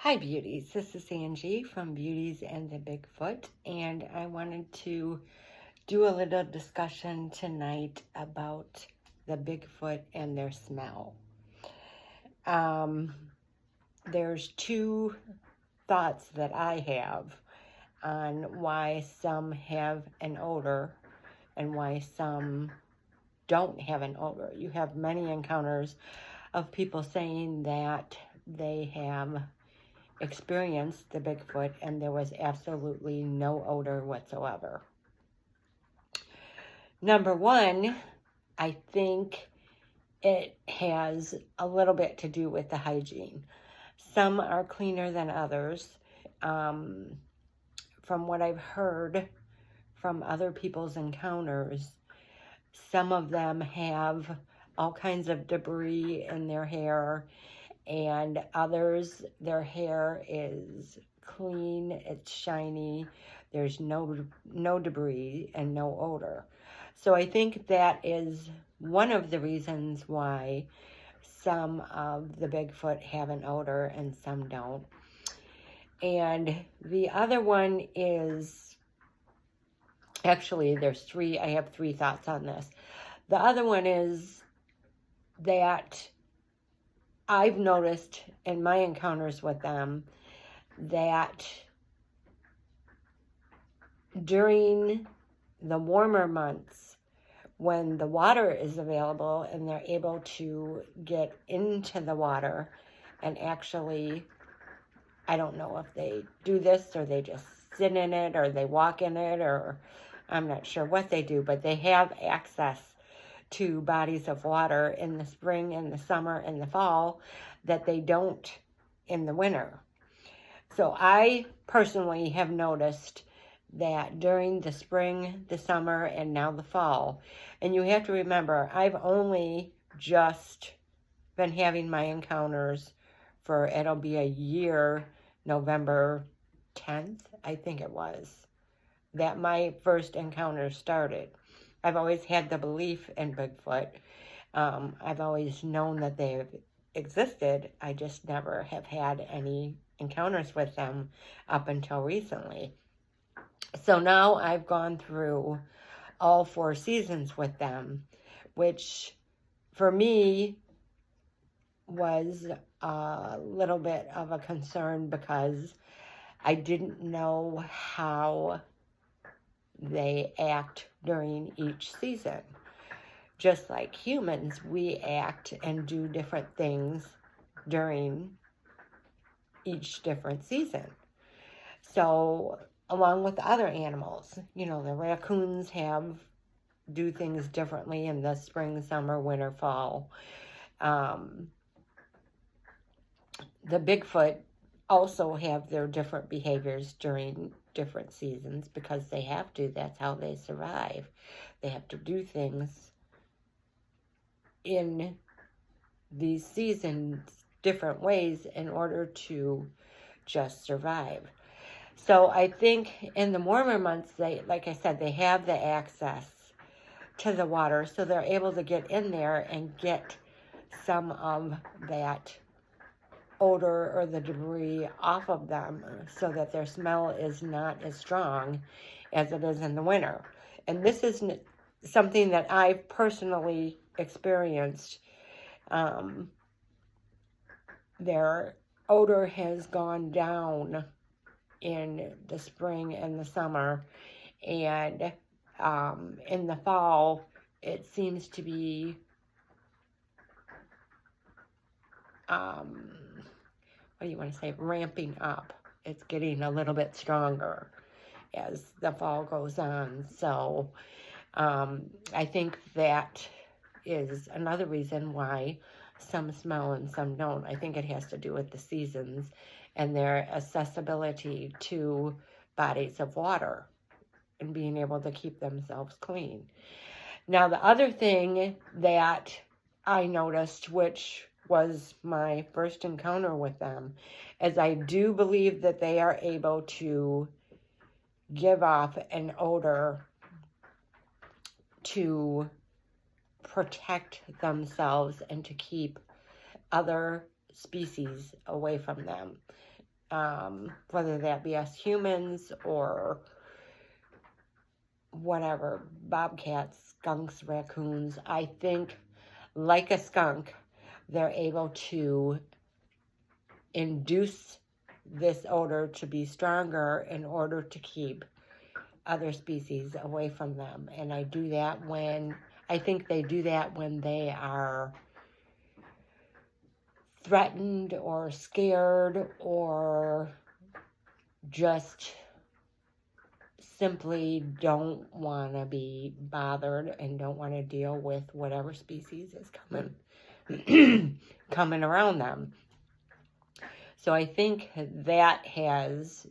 Hi beauties, this is Angie from Beauties and the Bigfoot, and I wanted to do a little discussion tonight about the Bigfoot and their smell. There's two thoughts that I have on why some have an odor and why some don't have an odor. You have many encounters of people saying that they have experienced the Bigfoot and there was absolutely no odor whatsoever. Number one, I think it has a little bit to do with the hygiene. Some are cleaner than others. From what I've heard from other people's encounters, some of them have all kinds of debris in their hair, and others, their hair is clean, it's shiny, there's no debris and no odor. So I think that is one of the reasons why some of the Bigfoot have an odor and some don't. And the other one is, actually there's three, I have three thoughts on this. The other one is that I've noticed in my encounters with them that during the warmer months, when the water is available and they're able to get into the water and actually, I don't know if they do this or they just sit in it or they walk in it, or I'm not sure what they do, but they have access to bodies of water in the spring and the summer and the fall that they don't in the winter. So I personally have noticed that during the spring, the summer, and now the fall, and you have to remember, I've only just been having my encounters for, it'll be a year, November 10th, I think it was, that my first encounter started. I've always had the belief in Bigfoot. I've always known that they've existed. I just never have had any encounters with them up until recently. So now I've gone through all 4 seasons with them, which for me was a little bit of a concern because I didn't know how they act during each season. Just like humans, we act and do different things during each different season. So, along with other animals, the raccoons do things differently in the spring, summer, winter, fall. The Bigfoot also have their different behaviors during different seasons because they have to. That's how they survive. They have to do things in these seasons different ways in order to just survive. So I think in the warmer months, they, like I said, they have the access to the water, so they're able to get in there and get some of that odor or the debris off of them so that their smell is not as strong as it is in the winter. And this is something that I've personally experienced. Their odor has gone down in the spring and the summer, and in the fall it seems to be what do you want to say, ramping up. It's getting a little bit stronger as the fall goes on. So I think that is another reason why some smell and some don't. I think it has to do with the seasons and their accessibility to bodies of water and being able to keep themselves clean. Now, the other thing that I noticed, which was my first encounter with them, is I do believe that they are able to give off an odor to protect themselves and to keep other species away from them. whether that be us humans or whatever, bobcats, skunks, raccoons. I think, like a skunk, they're able to induce this odor to be stronger in order to keep other species away from them. And I think they do that when they are threatened or scared or just simply don't want to be bothered and don't want to deal with whatever species is coming around them. So I think that has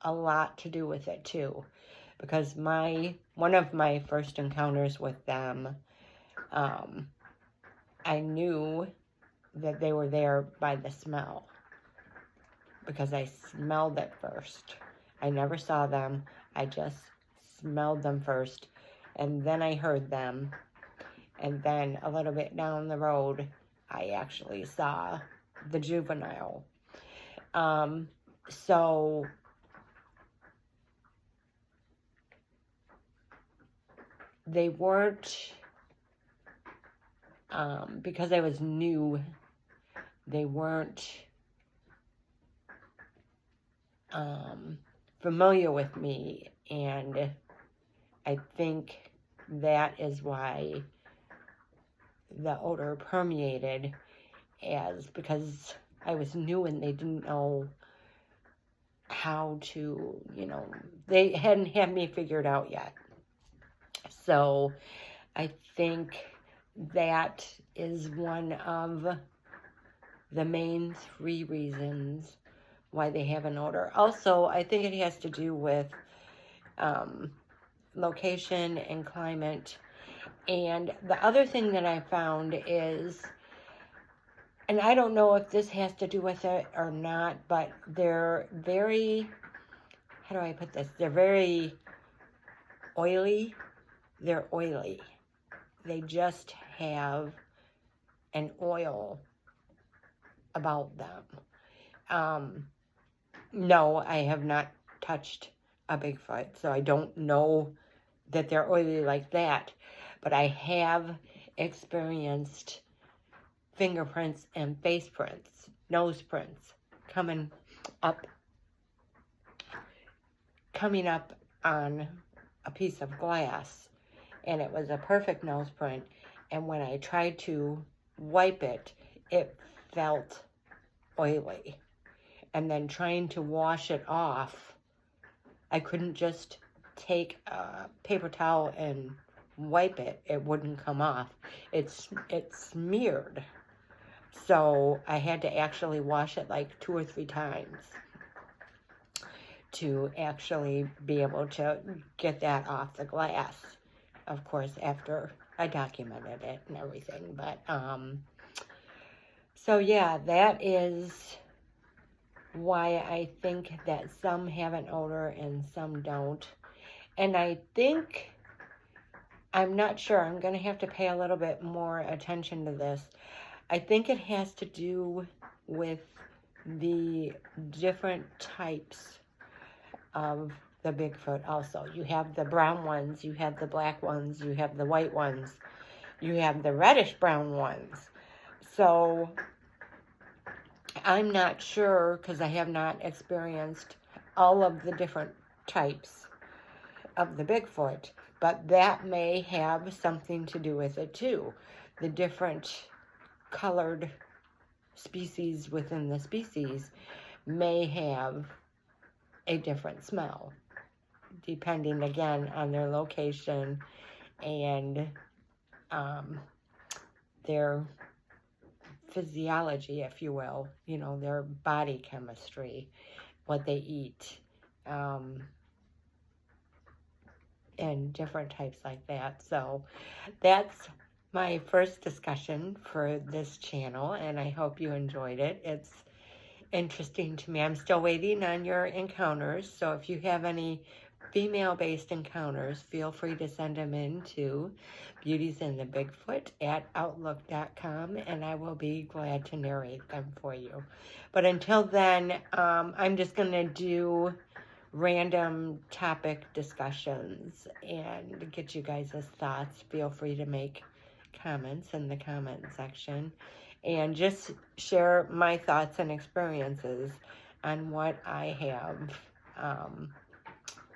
a lot to do with it too, because one of my first encounters with them, I knew that they were there by the smell, because I smelled it first. I never saw them. I just smelled them first, and then I heard them, and then a little bit down the road, I actually saw the juvenile. So they weren't, because I was new, they weren't familiar with me, and I think that is why the odor permeated, because I was new and they didn't know how to, they hadn't had me figured out yet. So I think that is one of the main 3 reasons why they have an odor. Also, I think it has to do with location and climate. And the other thing that I found is, and I don't know if this has to do with it or not, but they're very, how do I put this? They're very oily. They're oily. They just have an oil about them. No, I have not touched a Bigfoot, so I don't know that they're oily like that, but I have experienced fingerprints and face prints, nose prints, coming up on a piece of glass, and it was a perfect nose print, and when I tried to wipe it, it felt oily. And then trying to wash it off, I couldn't just take a paper towel and wipe it. It wouldn't come off. It smeared. So I had to actually wash it like 2 or 3 times to actually be able to get that off the glass. Of course, after I documented it and everything. But, so yeah, that is why I think that some have an odor and some don't. And I think, I'm not sure, I'm going to have to pay a little bit more attention to this. I think it has to do with the different types of the Bigfoot also. You have the brown ones, you have the black ones, you have the white ones, you have the reddish brown ones. So I'm not sure, because I have not experienced all of the different types of the Bigfoot, but that may have something to do with it too. The different colored species within the species may have a different smell, depending again on their location and their physiology, if you will, their body chemistry, what they eat, and different types like that. So that's my first discussion for this channel, and I hope you enjoyed it. It's interesting to me. I'm still waiting on your encounters, so if you have any female-based encounters, feel free to send them in to beautiesandthebigfoot@outlook.com, and I will be glad to narrate them for you. But until then, I'm just going to do random topic discussions and get you guys' thoughts. Feel free to make comments in the comment section and just share my thoughts and experiences on what I have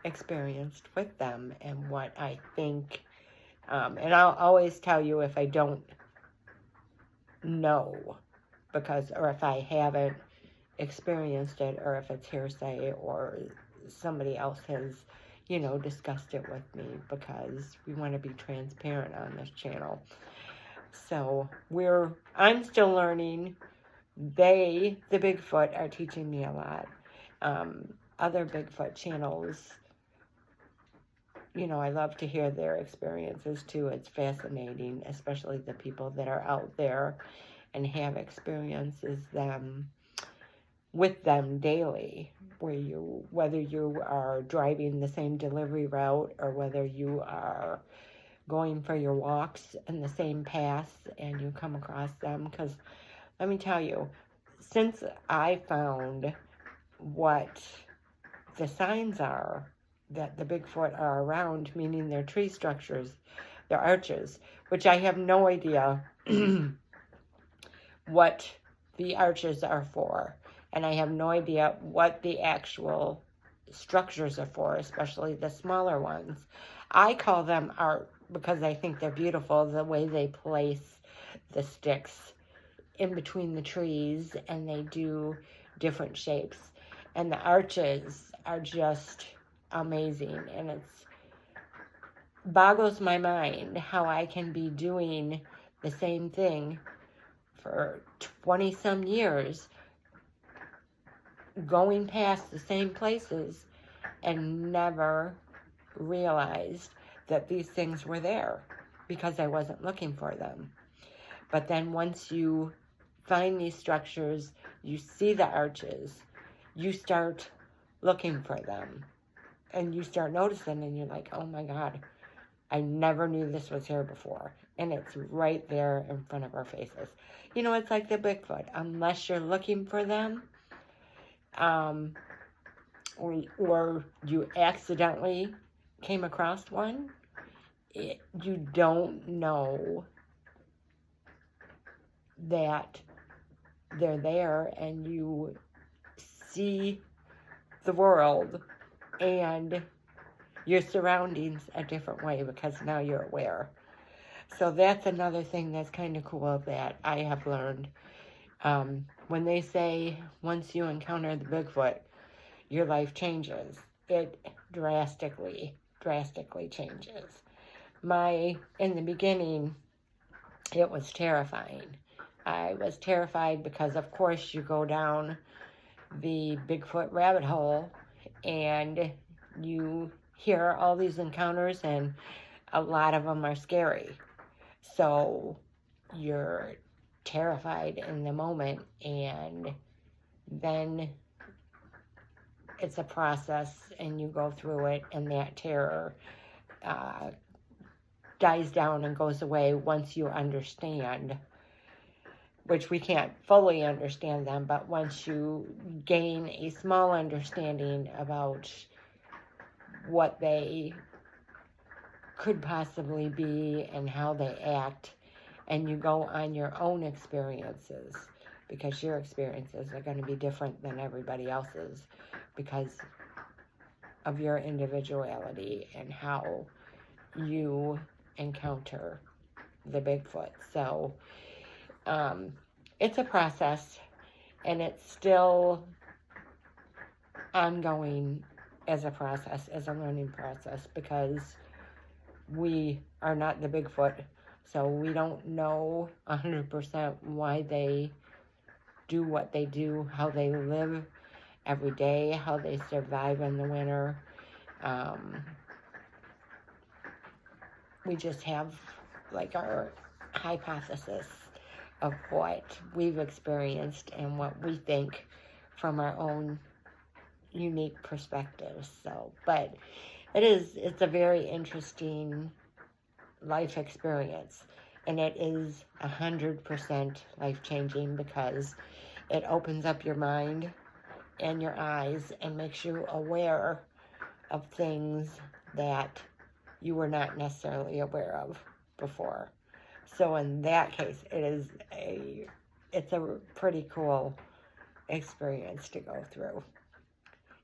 experienced with them and what I think. And I'll always tell you if I don't know, or if I haven't experienced it, or if it's hearsay, or somebody else has, discussed it with me, because we want to be transparent on this channel. So I'm still learning. The Bigfoot, are teaching me a lot. Other Bigfoot channels, I love to hear their experiences too. It's fascinating, especially the people that are out there and have experiences with them daily, whether you are driving the same delivery route, or whether you are going for your walks in the same paths and you come across them. Because let me tell you, since I found what the signs are that the Bigfoot are around, meaning their tree structures, their arches, which I have no idea what the arches are for. And I have no idea what the actual structures are for, especially the smaller ones. I call them art because I think they're beautiful, the way they place the sticks in between the trees, and they do different shapes. And the arches are just amazing, and it boggles my mind how I can be doing the same thing for 20 some years, going past the same places, and never realized that these things were there because I wasn't looking for them. But then once you find these structures, you see the arches, you start looking for them, and you start noticing, and you're like, oh my God, I never knew this was here before. And it's right there in front of our faces. It's like the Bigfoot. Unless you're looking for them, or you accidentally came across one, you don't know that they're there, and you see the world and your surroundings a different way because now you're aware. So that's another thing that's kind of cool that I have learned. When they say once you encounter the Bigfoot, your life changes, it drastically changes. In the beginning, it was terrifying. I was terrified because, of course, you go down the Bigfoot rabbit hole and you hear all these encounters, and a lot of them are scary. So you're terrified in the moment, and then it's a process, and you go through it, and that terror dies down and goes away once you understand, which we can't fully understand them, but once you gain a small understanding about what they could possibly be and how they act, and you go on your own experiences, because your experiences are going to be different than everybody else's because of your individuality and how you encounter the Bigfoot. So it's a process, and it's still ongoing as a process, as a learning process, because we are not the Bigfoot, so we don't know 100% why they do what they do, how they live every day, how they survive in the winter. We just have like our hypothesis of what we've experienced and what we think from our own unique perspectives. So, but it's a very interesting life experience, and it is 100% life-changing because it opens up your mind and your eyes and makes you aware of things that you were not necessarily aware of before. So in that case, it's a pretty cool experience to go through,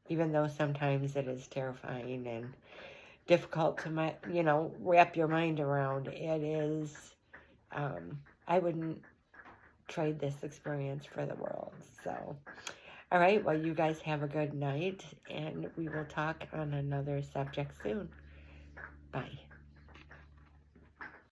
even though sometimes it is terrifying and difficult to wrap your mind around. It is. I wouldn't trade this experience for the world. So, all right. Well, you guys have a good night, and we will talk on another subject soon. Bye.